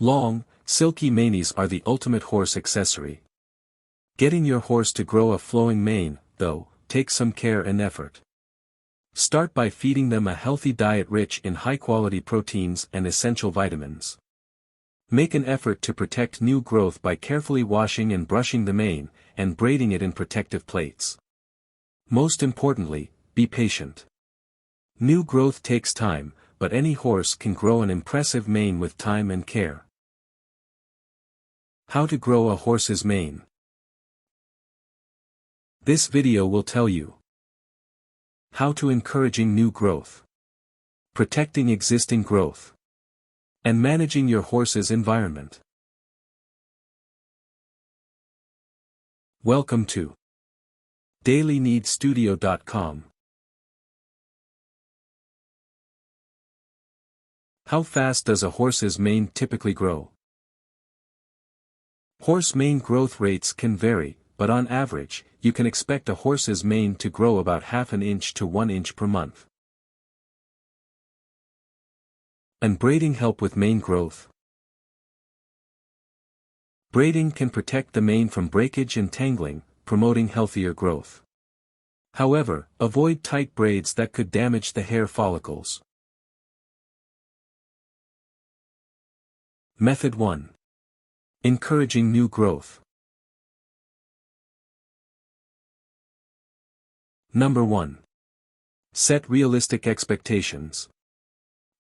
Long, silky manes are the ultimate horse accessory. Getting your horse to grow a flowing mane, though, takes some care and effort. Start by feeding them a healthy diet rich in high-quality proteins and essential vitamins. Make an effort to protect new growth by carefully washing and brushing the mane, and braiding it in protective plaits. Most importantly, be patient. New growth takes time, but any horse can grow an impressive mane with time and care. How to grow a horse's mane. This video will tell you how to encouraging new growth, protecting existing growth, and managing your horse's environment. Welcome to DailyNeedStudio.com. How fast does a horse's mane typically grow? Horse mane growth rates can vary, but on average, you can expect a horse's mane to grow about half an inch to 1 inch per month. And braiding help with mane growth? Braiding can protect the mane from breakage and tangling, promoting healthier growth. However, avoid tight braids that could damage the hair follicles. Method 1. Encouraging new growth. Number 1. Set realistic expectations.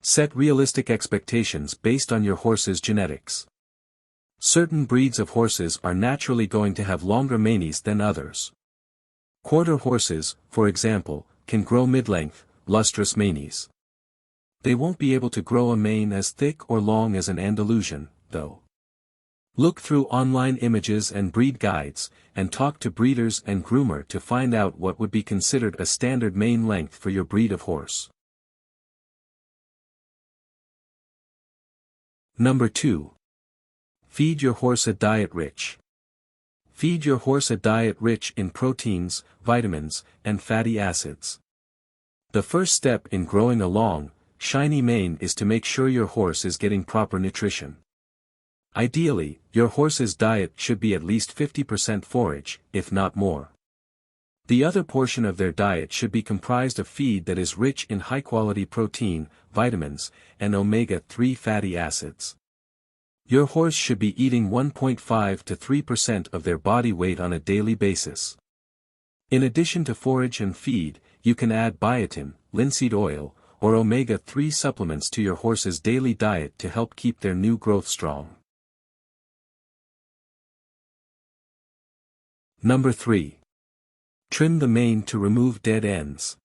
Set realistic expectations based on your horse's genetics. Certain breeds of horses are naturally going to have longer manes than others. Quarter horses, for example, can grow mid-length, lustrous manes. They won't be able to grow a mane as thick or long as an Andalusian, though. Look through online images and breed guides, and talk to breeders and groomer to find out what would be considered a standard mane length for your breed of horse. Number 2. Feed your horse a diet rich. Feed your horse a diet rich in proteins, vitamins, and fatty acids. The first step in growing a long, shiny mane is to make sure your horse is getting proper nutrition. Ideally, your horse's diet should be at least 50% forage, if not more. The other portion of their diet should be comprised of feed that is rich in high-quality protein, vitamins, and omega-3 fatty acids. Your horse should be eating 1.5 to 3% of their body weight on a daily basis. In addition to forage and feed, you can add biotin, linseed oil, or omega-3 supplements to your horse's daily diet to help keep their new growth strong. Number 3. Trim the mane to remove dead ends.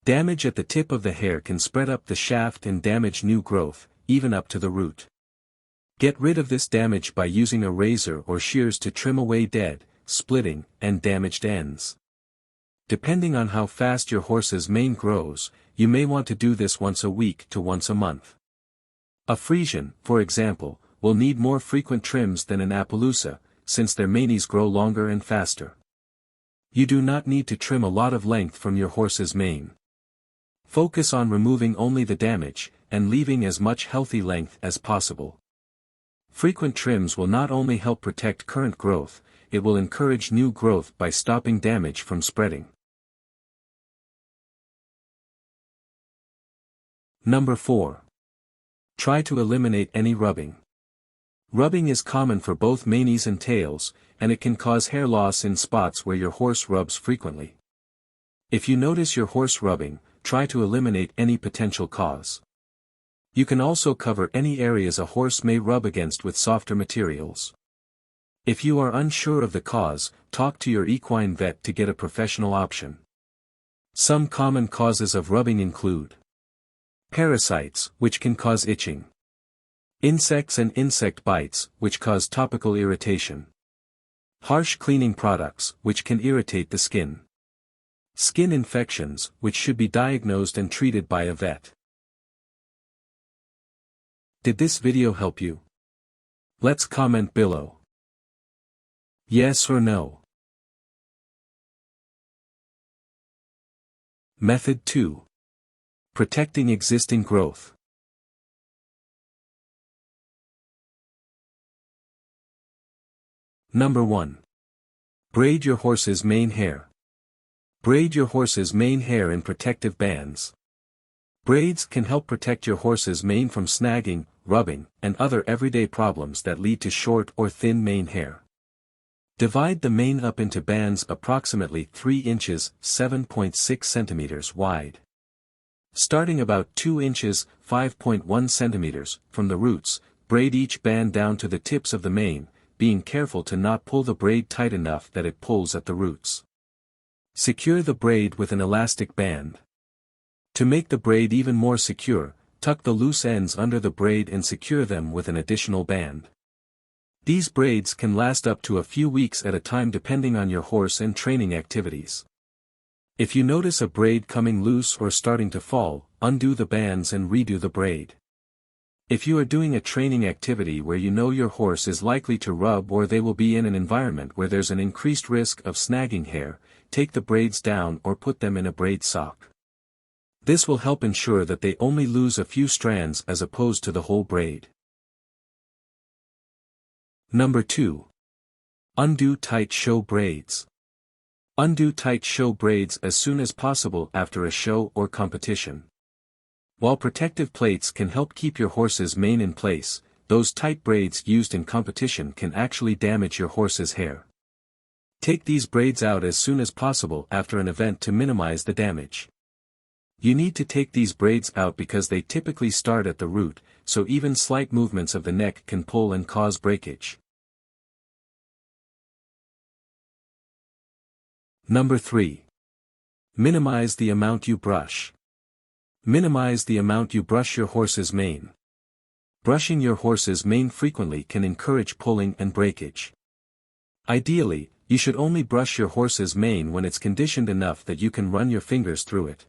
Damage at the tip of the hair can spread up the shaft and damage new growth, even up to the root. Get rid of this damage by using a razor or shears to trim away dead, splitting, and damaged ends. Depending on how fast your horse's mane grows, you may want to do this once a week to once a month. A Friesian, for example, will need more frequent trims than an Appaloosa, since their manes grow longer and faster. You do not need to trim a lot of length from your horse's mane. Focus on removing only the damage, and leaving as much healthy length as possible. Frequent trims will not only help protect current growth, it will encourage new growth by stopping damage from spreading. Number 4. Try to eliminate any rubbing. Rubbing is common for both manes and tails, and it can cause hair loss in spots where your horse rubs frequently. If you notice your horse rubbing, try to eliminate any potential cause. You can also cover any areas a horse may rub against with softer materials. If you are unsure of the cause, talk to your equine vet to get a professional option. Some common causes of rubbing include parasites, which can cause itching. Insects and insect bites, which cause topical irritation. Harsh cleaning products, which can irritate the skin. Skin infections, which should be diagnosed and treated by a vet. Did this video help you? Let's comment below. Yes or no. Method 2. Protecting existing growth. Number 1. Braid your horse's mane hair. Braid your horse's mane hair in protective bands. Braids can help protect your horse's mane from snagging, rubbing, and other everyday problems that lead to short or thin mane hair. Divide the mane up into bands approximately 3 inches (7.6 centimeters) wide. Starting about 2 inches (5.1 centimeters) from the roots, braid each band down to the tips of the mane, being careful to not pull the braid tight enough that it pulls at the roots. Secure the braid with an elastic band. To make the braid even more secure, tuck the loose ends under the braid and secure them with an additional band. These braids can last up to a few weeks at a time depending on your horse and training activities. If you notice a braid coming loose or starting to fall, undo the bands and redo the braid. If you are doing a training activity where you know your horse is likely to rub or they will be in an environment where there's an increased risk of snagging hair, take the braids down or put them in a braid sock. This will help ensure that they only lose a few strands as opposed to the whole braid. Number 2. Undo tight show braids. Undo tight show braids as soon as possible after a show or competition. While protective plates can help keep your horse's mane in place, those tight braids used in competition can actually damage your horse's hair. Take these braids out as soon as possible after an event to minimize the damage. You need to take these braids out because they typically start at the root, so even slight movements of the neck can pull and cause breakage. Number 3. Minimize the amount you brush. Minimize the amount you brush your horse's mane. Brushing your horse's mane frequently can encourage pulling and breakage. Ideally, you should only brush your horse's mane when it's conditioned enough that you can run your fingers through it.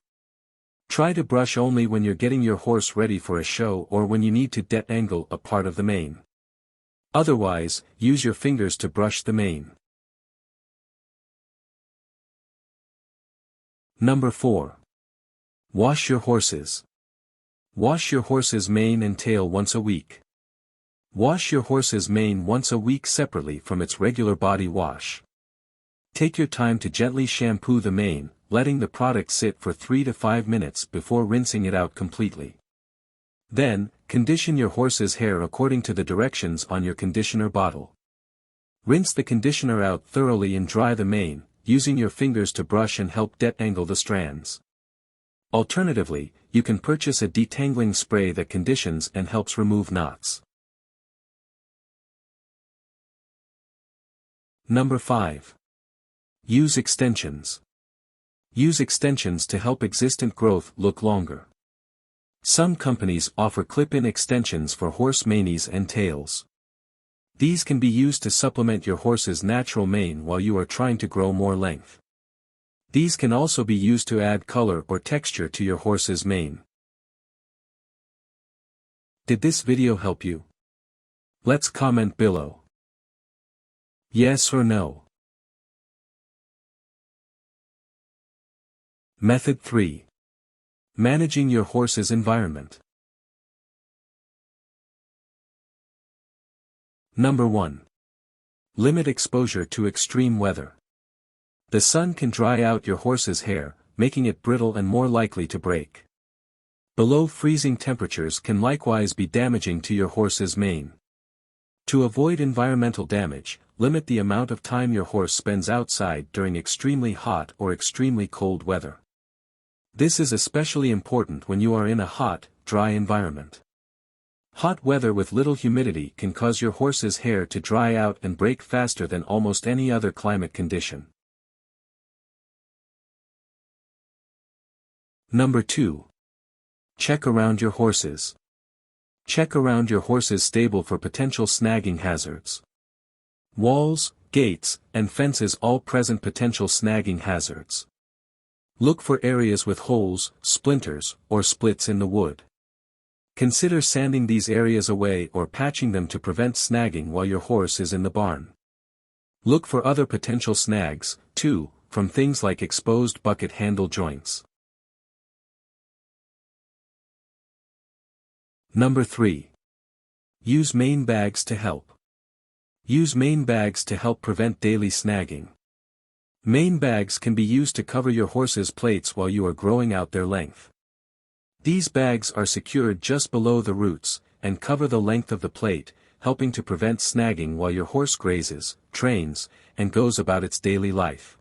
Try to brush only when you're getting your horse ready for a show or when you need to detangle a part of the mane. Otherwise, use your fingers to brush the mane. Number 4. Wash your horses. Wash your horse's mane and tail once a week. Wash your horse's mane once a week separately from its regular body wash. Take your time to gently shampoo the mane, letting the product sit for 3 to 5 minutes before rinsing it out completely. Then, condition your horse's hair according to the directions on your conditioner bottle. Rinse the conditioner out thoroughly and dry the mane, using your fingers to brush and help detangle the strands. Alternatively, you can purchase a detangling spray that conditions and helps remove knots. Number 5. Use extensions. Use extensions to help existent growth look longer. Some companies offer clip-in extensions for horse manes and tails. These can be used to supplement your horse's natural mane while you are trying to grow more length. These can also be used to add color or texture to your horse's mane. Did this video help you? Let's comment below. Yes or no. Method 3. Managing your horse's environment. Number 1. Limit exposure to extreme weather. The sun can dry out your horse's hair, making it brittle and more likely to break. Below freezing temperatures can likewise be damaging to your horse's mane. To avoid environmental damage, limit the amount of time your horse spends outside during extremely hot or extremely cold weather. This is especially important when you are in a hot, dry environment. Hot weather with little humidity can cause your horse's hair to dry out and break faster than almost any other climate condition. Number 2. Check around your horses. Check around your horse's stable for potential snagging hazards. Walls, gates, and fences all present potential snagging hazards. Look for areas with holes, splinters, or splits in the wood. Consider sanding these areas away or patching them to prevent snagging while your horse is in the barn. Look for other potential snags, too, from things like exposed bucket handle joints. Number 3. Use mane bags to help. Use mane bags to help prevent daily snagging. Mane bags can be used to cover your horse's plates while you are growing out their length. These bags are secured just below the roots, and cover the length of the plate, helping to prevent snagging while your horse grazes, trains, and goes about its daily life.